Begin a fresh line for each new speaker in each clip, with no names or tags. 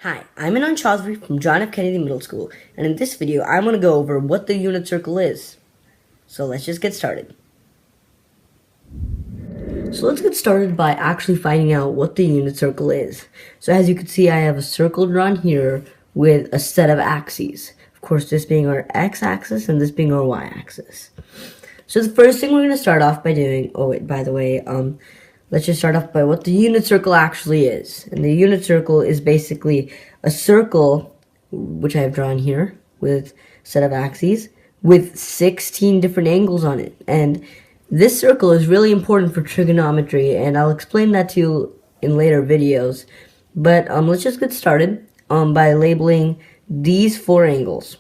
Hi, I'm Anand Chaudhary from John F. Kennedy Middle School, and in this video, I'm going to go over what the unit circle is. So let's just get started. So let's get started by actually finding out what the unit circle is. So as you can see, I have a circle drawn here with a set of axes. Of course, this being our x-axis and this being our y-axis. So the first thing we're going to start off by doing, oh wait, by the way, let's just start off by what the unit circle actually is. And the unit circle is basically a circle, which I have drawn here, with a set of axes, with 16 different angles on it. And this circle is really important for trigonometry, and I'll explain that to you in later videos. But let's just get started by labeling these 4 angles.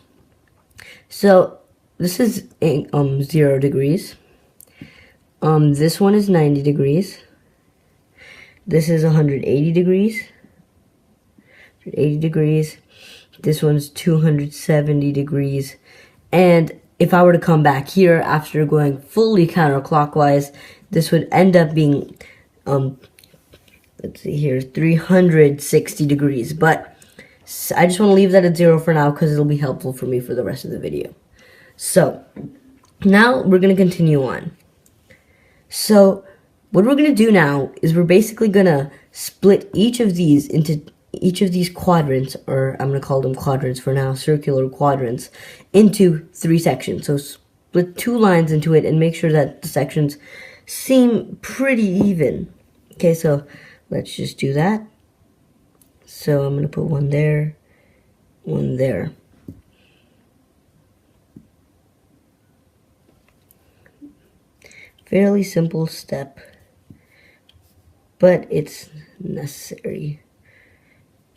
So this is 0 degrees. This one is 90 degrees. This is 180 degrees. 180 degrees. This one's 270 degrees. And if I were to come back here after going fully counterclockwise, this would end up being, let's see here, 360 degrees. But I just want to leave that at 0 for now because it'll be helpful for me for the rest of the video. So now we're going to continue on. So what we're going to do now is we're basically going to split each of these quadrants, or I'm going to call them quadrants for now, circular quadrants, into 3 sections. So split 2 lines into it and make sure that the sections seem pretty even. Okay, so let's just do that. So I'm going to put one there, one there. Fairly simple step, but it's necessary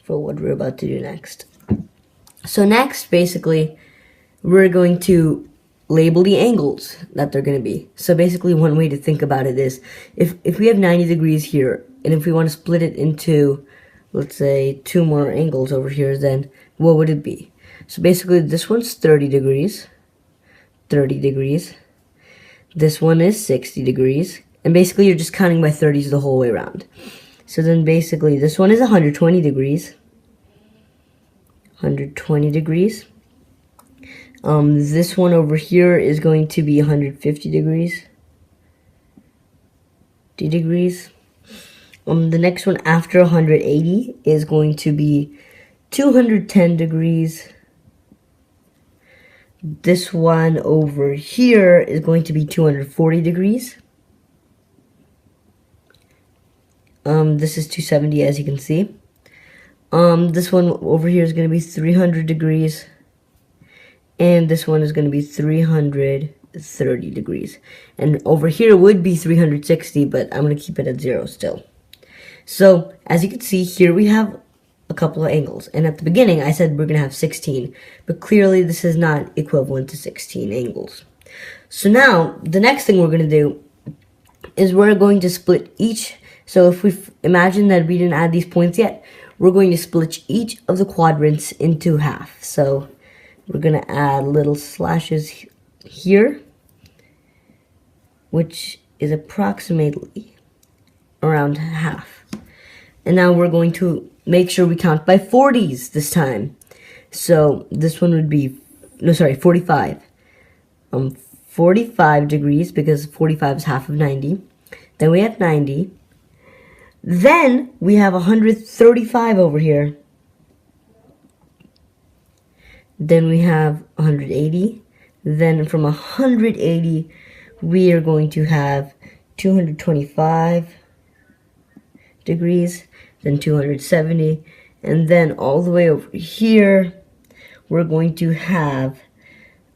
for what we're about to do next. So next, basically, we're going to label the angles that they're going to be. So basically, one way to think about it is, if we have 90 degrees here, and if we want to split it into, let's say, 2 more angles over here, then what would it be? So basically, this one's 30 degrees, 30 degrees. This one is 60 degrees. And basically, you're just counting by 30s the whole way around. So then basically, this one is 120 degrees. 120 degrees. This one over here is going to be 150 degrees. 50 degrees. The next one after 180 is going to be 210 degrees. This one over here is going to be 240 degrees. This is 270, as you can see. This one over here is going to be 300 degrees. And this one is going to be 330 degrees. And over here would be 360, but I'm going to keep it at 0 still. So, as you can see, here we have a couple of angles. And at the beginning, I said we're going to have 16. But clearly, this is not equivalent to 16 angles. So now, the next thing we're going to do is we're going to split each. So if we imagine that we didn't add these points yet, we're going to split each of the quadrants into half. So we're going to add little slashes here, which is approximately around half. And now we're going to make sure we count by 40s this time. So this one would be, 45. 45 degrees, because 45 is half of 90. Then we have 90. Then we have 135 over here. Then we have 180. Then from 180, we are going to have 225 degrees. Then 270. And then all the way over here, we're going to have,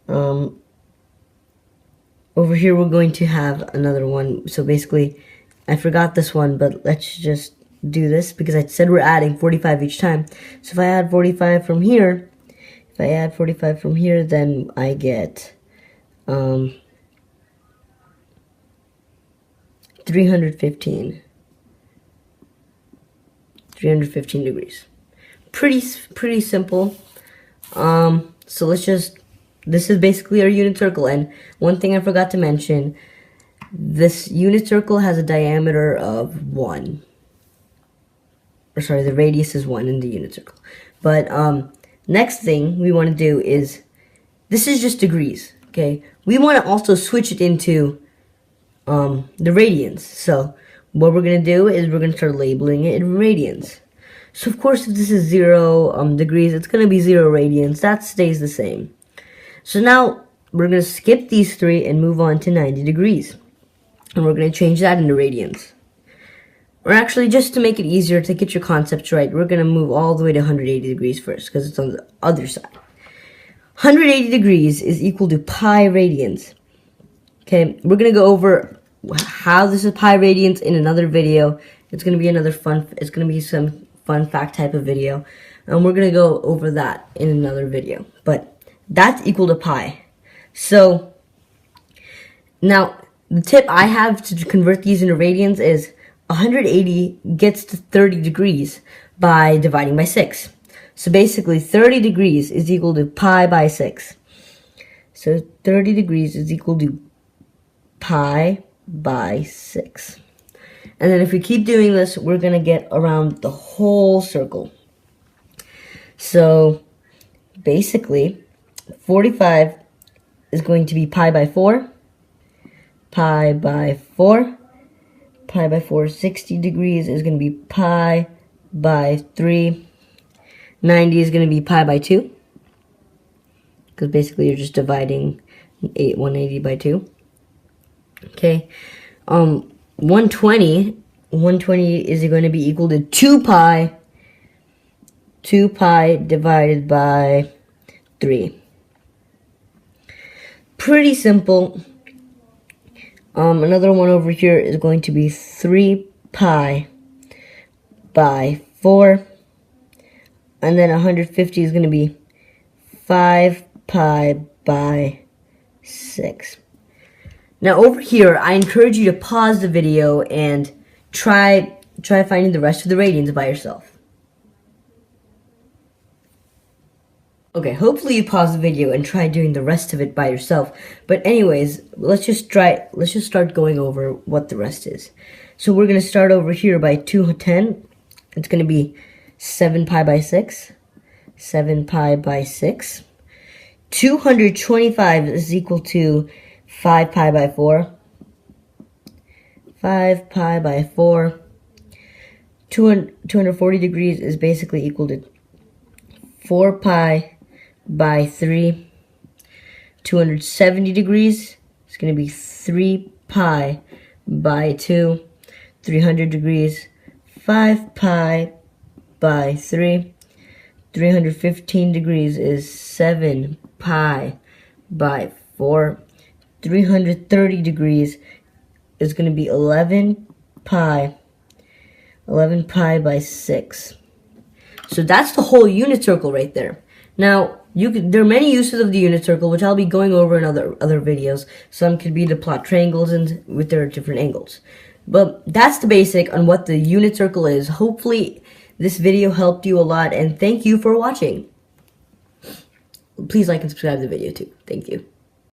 over here we're going to have another one. So basically, I forgot this one, but let's just do this because I said we're adding 45 each time. So if I add 45 from here, then I get 315 degrees. Pretty simple. So let's just, this is basically our unit circle. And one thing I forgot to mention, this unit circle has a diameter of 1. or sorry, the radius is 1 in the unit circle. But next thing we want to do is, this is just degrees, okay? We want to also switch it into the radians. So what we're going to do is we're going to start labeling it in radians. So of course, if this is 0 degrees, it's going to be 0 radians. That stays the same. So now we're going to skip these 3 and move on to 90 degrees. And we're going to change that into radians. Or actually, just to make it easier to get your concepts right, we're going to move all the way to 180 degrees first, because it's on the other side. 180 degrees is equal to pi radians. Okay, we're going to go over how this is pi radians in another video. It's going to be some fun fact type of video. And we're going to go over that in another video. But that's equal to pi. So, now, the tip I have to convert these into radians is 180 gets to 30 degrees by dividing by 6. So basically 30 degrees is equal to pi by 6. So 30 degrees is equal to pi by 6. And then if we keep doing this, we're going to get around the whole circle. So basically 45 is going to be pi by 4. Pi by 4. Pi by 4, 60 degrees is going to be pi by 3. 90 is going to be pi by 2. Because basically you're just dividing 180 by 2. Okay. 120 is going to be equal to 2 pi. 2 pi divided by 3. Pretty simple. Another one over here is going to be 3 pi by 4. And then 150 is going to be 5 pi by 6. Now over here, I encourage you to pause the video and try finding the rest of the radians by yourself. Okay, hopefully you paused the video and tried doing the rest of it by yourself. But anyways, let's just start going over what the rest is. So we're going to start over here by 210. It's going to be 7 pi by 6. 7 pi by 6. 225 is equal to 5 pi by 4. 5 pi by 4. 240 degrees is basically equal to 4 pi by 3. 270 degrees is going to be 3 pi by 2. 300 degrees, 5 pi by 3. 315 degrees is 7 pi by 4. 330 degrees is going to be 11 pi by 6. So that's the whole unit circle right there. Now, there are many uses of the unit circle, which I'll be going over in other videos. Some could be to plot triangles and with their different angles. But that's the basic on what the unit circle is. Hopefully, this video helped you a lot, and thank you for watching. Please like and subscribe to the video too. Thank you.